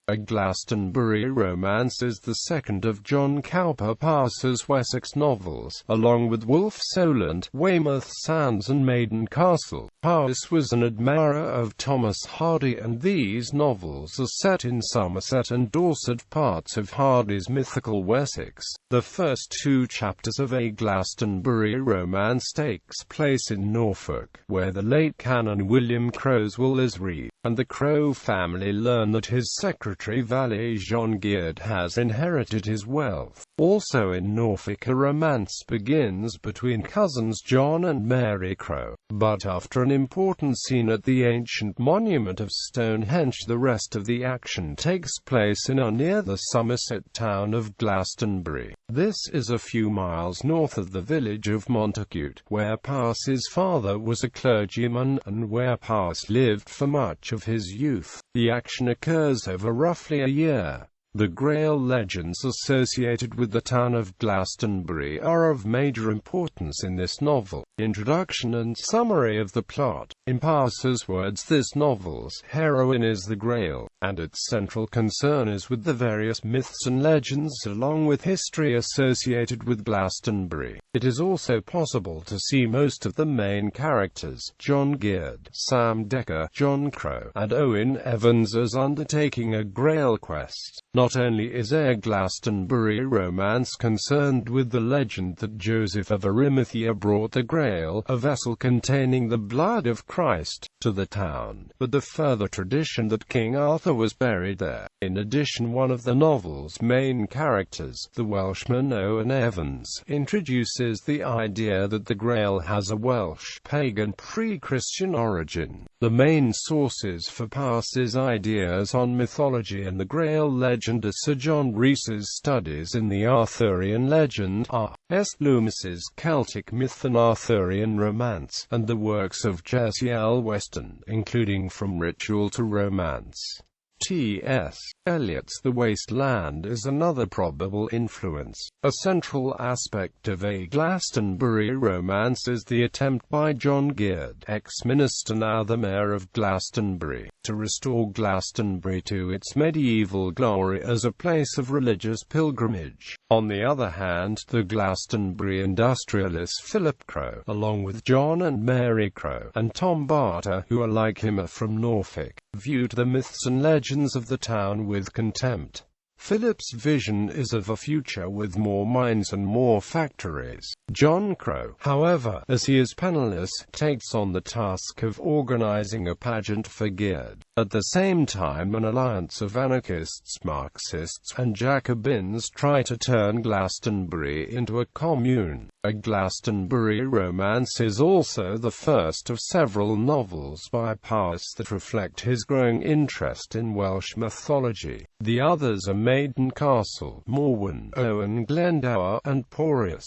A Glastonbury Romance is the second of John Cowper Powys's Wessex novels, along with Wolf Solent, Weymouth Sands and Maiden Castle. Powys was an admirer of Thomas Hardy, and these novels are set in Somerset and Dorset, parts of Hardy's mythical Wessex. The first two chapters of A Glastonbury Romance takes place in Norfolk, where the late Canon William Crow's will is read, and the Crow family learn that his secretary-valet John Geard has inherited his wealth. Also in Norfolk, a romance begins between cousins John and Mary Crow, but after an important scene at the ancient monument of Stonehenge, the rest of the action takes place in or near the Somerset town of Glastonbury. This is a few miles north of the village of Montacute, where Powys's father was a clergyman, and where Powys lived for much of his youth. The action occurs over roughly a year. The Grail legends associated with the town of Glastonbury are of major importance in this novel. Introduction and summary of the plot. In Powys's words, this novel's heroine is the Grail, and its central concern is with the various myths and legends along with history associated with Glastonbury. It is also possible to see most of the main characters, John Geard, Sam Decker, John Crow, and Owen Evans, as undertaking a Grail quest. Not only is A Glastonbury Romance concerned with the legend that Joseph of Arimathea brought the Grail, a vessel containing the blood of Christ, to the town, but the further tradition that King Arthur was buried there. In addition, one of the novel's main characters, the Welshman Owen Evans, introduces the idea that the Grail has a Welsh, pagan, pre-Christian origin. The main sources for Powys's ideas on mythology and the Grail legend are Sir John Rhys's studies in the Arthurian legend, R.S. Loomis's Celtic myth and Arthurian romance, and the works of J.C.L. Weston, including From Ritual to Romance. T.S. Eliot's The Waste Land is another probable influence. A central aspect of A Glastonbury Romance is the attempt by John Geard, ex-minister now the mayor of Glastonbury, to restore Glastonbury to its medieval glory as a place of religious pilgrimage. On the other hand, the Glastonbury industrialist Philip Crow, along with John and Mary Crow, and Tom Barter, who are like him are from Norfolk, viewed the myths and legends of the town with contempt. Philip's vision is of a future with more mines and more factories. John Crow, however, as he is penniless, takes on the task of organizing a pageant for Geard. At the same time, an alliance of anarchists, Marxists, and Jacobins try to turn Glastonbury into a commune. A Glastonbury Romance is also the first of several novels by Powys that reflect his growing interest in Welsh mythology. The others are Maiden Castle, Morwen, Owen Glendower, and Powys.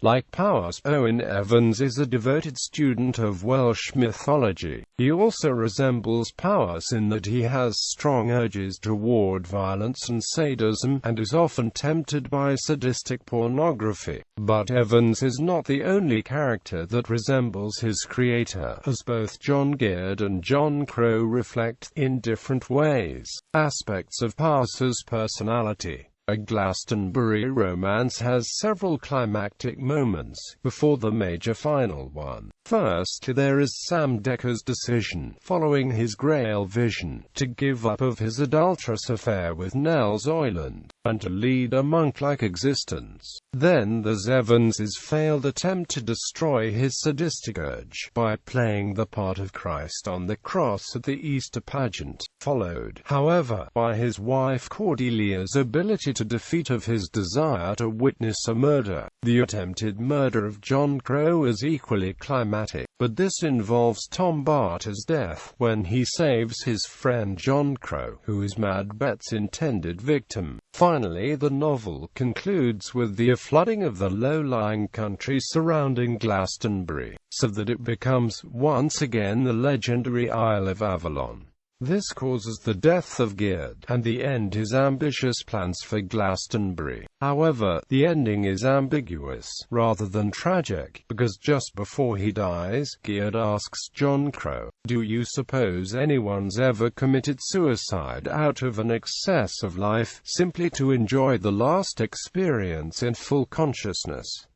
Like Powys, Owen Evans is a devoted student of Welsh mythology. He also resembles Powys in that he has strong urges toward violence and sadism, and is often tempted by sadistic pornography. But Evans is not the only character that resembles his creator, as both John Geard and John Crow reflect, in different ways, aspects of Powys's personality. A Glastonbury Romance has several climactic moments, before the major final one. First, there is Sam Decker's decision, following his Grail vision, to give up of his adulterous affair with Nell Zoyland, and to lead a monk-like existence. Then there's Evans's failed attempt to destroy his sadistic urge, by playing the part of Christ on the cross at the Easter pageant, followed, however, by his wife Cordelia's ability to defeat of his desire to witness a murder. The attempted murder of John Crow is equally climactic, but this involves Tom Barter's death, when he saves his friend John Crow, who is Macbeth's intended victim. Finally, the novel concludes with the flooding of the low-lying country surrounding Glastonbury, so that it becomes, once again, the legendary Isle of Avalon. This causes the death of Gyrd, and the end his ambitious plans for Glastonbury. However, the ending is ambiguous, rather than tragic, because just before he dies, Gyrd asks John Crow, "Do you suppose anyone's ever committed suicide out of an excess of life, simply to enjoy the last experience in full consciousness?"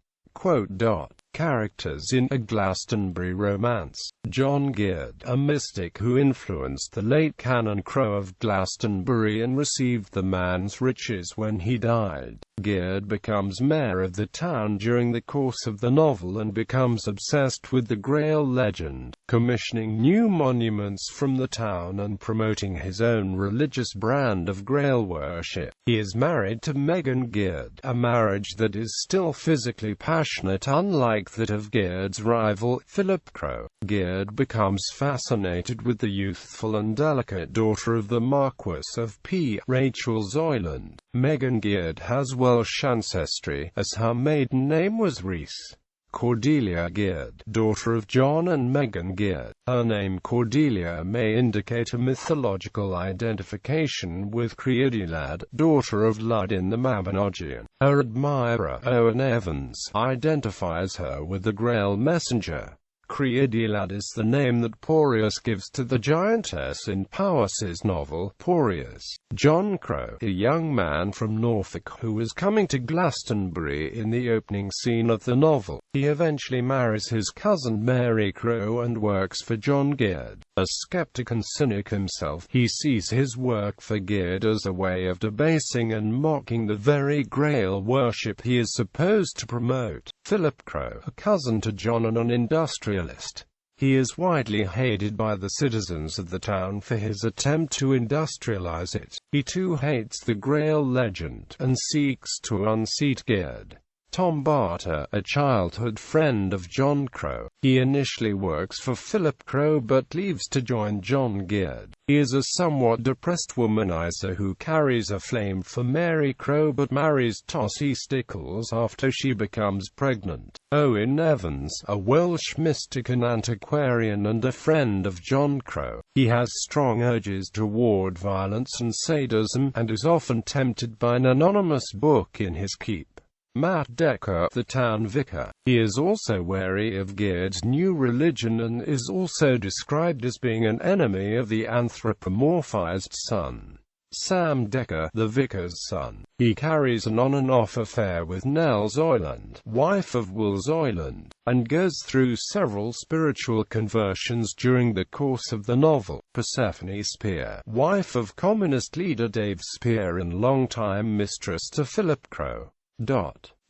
Characters in A Glastonbury Romance. John Gyrd, a mystic who influenced the late Canon Crow of Glastonbury and received the man's riches when he died. Gyrd becomes mayor of the town during the course of the novel and becomes obsessed with the Grail legend, commissioning new monuments from the town and promoting his own religious brand of Grail worship. He is married to Megan Gyrd, a marriage that is still physically passionate, unlike that of Gyrd's rival, Philip Crow. Gyrd becomes fascinated with the youthful and delicate daughter of the Marquess of P. Rachel Solent. Megan Gyrd has Welsh ancestry, as her maiden name was Rhys. Cordelia Gyrd, daughter of John and Megan Gyrd. Her name Cordelia may indicate a mythological identification with Creidylad, daughter of Lud in the Mabinogion. Her admirer, Owen Evans, identifies her with the Grail messenger. Creidylad is the name that Boreas gives to the giantess in Powys's novel, Boreas. John Crow, a young man from Norfolk who is coming to Glastonbury in the opening scene of the novel. He eventually marries his cousin Mary Crow and works for John Gyrd. A skeptic and cynic himself, he sees his work for Gyrd as a way of debasing and mocking the very Grail worship he is supposed to promote. Philip Crow, a cousin to John and an industrialist. He is widely hated by the citizens of the town for his attempt to industrialize it. He too hates the Grail legend, and seeks to unseat Gyrd. Tom Barter, a childhood friend of John Crow. He initially works for Philip Crow but leaves to join John Gyrd. He is a somewhat depressed womanizer who carries a flame for Mary Crow but marries Tossie Stickles after she becomes pregnant. Owen Evans, a Welsh mystic and antiquarian and a friend of John Crow. He has strong urges toward violence and sadism, and is often tempted by an anonymous book in his keep. Matt Decker, the town vicar. He is also wary of Gyrd's new religion and is also described as being an enemy of the anthropomorphized son. Sam Decker, the vicar's son. He carries an on-and-off affair with Nell Solent, wife of Wolf Solent, and goes through several spiritual conversions during the course of the novel. Persephone Spear, wife of communist leader Dave Spear and longtime mistress to Philip Crow.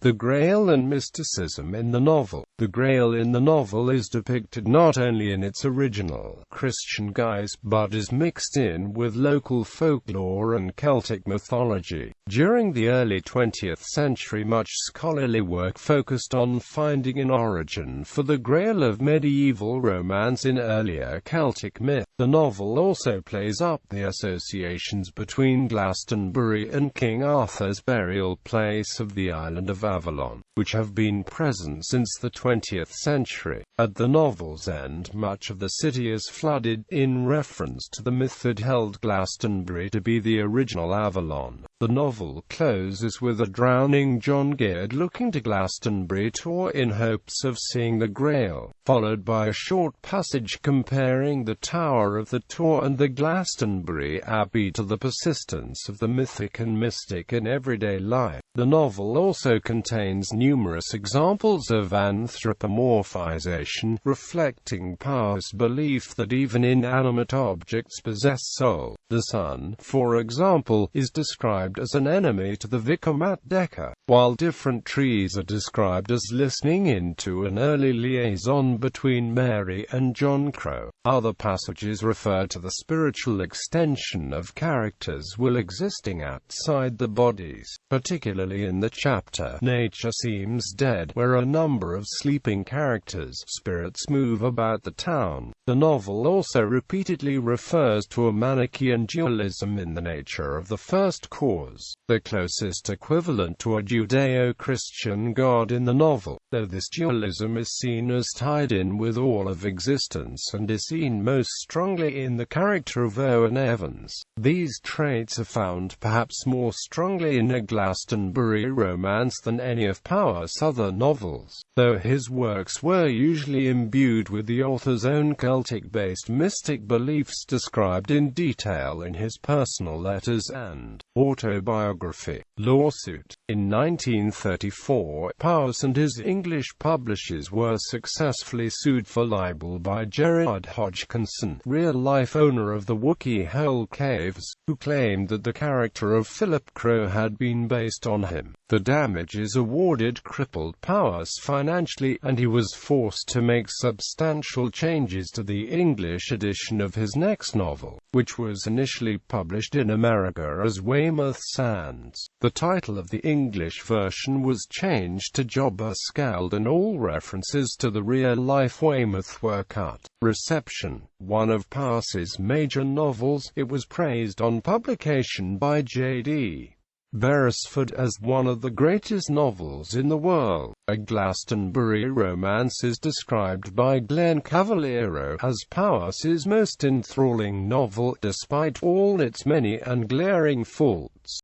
The Grail and mysticism in the novel. The Grail in the novel is depicted not only in its original Christian guise, but is mixed in with local folklore and Celtic mythology. During the early 20th century, much scholarly work focused on finding an origin for the Grail of medieval romance in earlier Celtic myth. The novel also plays up the associations between Glastonbury and King Arthur's burial place of the island of Avalon, which have been present since the 20th century. At the novel's end, much of the city is flooded, in reference to the myth that held Glastonbury to be the original Avalon. The novel closes with a drowning John Gyrd looking to Glastonbury Tor in hopes of seeing the Grail, followed by a short passage comparing the Tower of the Tor and the Glastonbury Abbey to the persistence of the mythic and mystic in everyday life. The novel also contains numerous examples of anthropomorphization, reflecting Powys' belief that even inanimate objects possess soul. The sun, for example, is described as an enemy to the vicar Matt Decker, while different trees are described as listening in to an early liaison between Mary and John Crow. Other passages refer to the spiritual extension of characters while existing outside the bodies, particularly in the chapter Nature Seems Dead, where a number of sleeping characters' spirits move about the town. The novel also repeatedly refers to a Manichaean dualism in the nature of the first course cause, the closest equivalent to a Judeo-Christian god in the novel, though this dualism is seen as tied in with all of existence and is seen most strongly in the character of Owen Evans. These traits are found perhaps more strongly in A Glastonbury Romance than any of Powys' other novels, though his works were usually imbued with the author's own Celtic-based mystic beliefs described in detail in his personal letters and autobiography. Lawsuit. In 1934, Powys and his English publishers were successfully sued for libel by Gerard Hodgkinson, real-life owner of the Wookey Hole Caves, who claimed that the character of Philip Crow had been based on him. The damages awarded crippled Powys financially, and he was forced to make substantial changes to the English edition of his next novel, which was initially published in America as Weymouth Sands. The title of the English version was changed to Jobber Scald, and all references to the real-life Weymouth were cut. Reception. One of Powys's major novels, it was praised on publication by J.D. Beresford as one of the greatest novels in the world. A Glastonbury Romance is described by Glenn Cavaliero as Powys's most enthralling novel, despite all its many and glaring faults.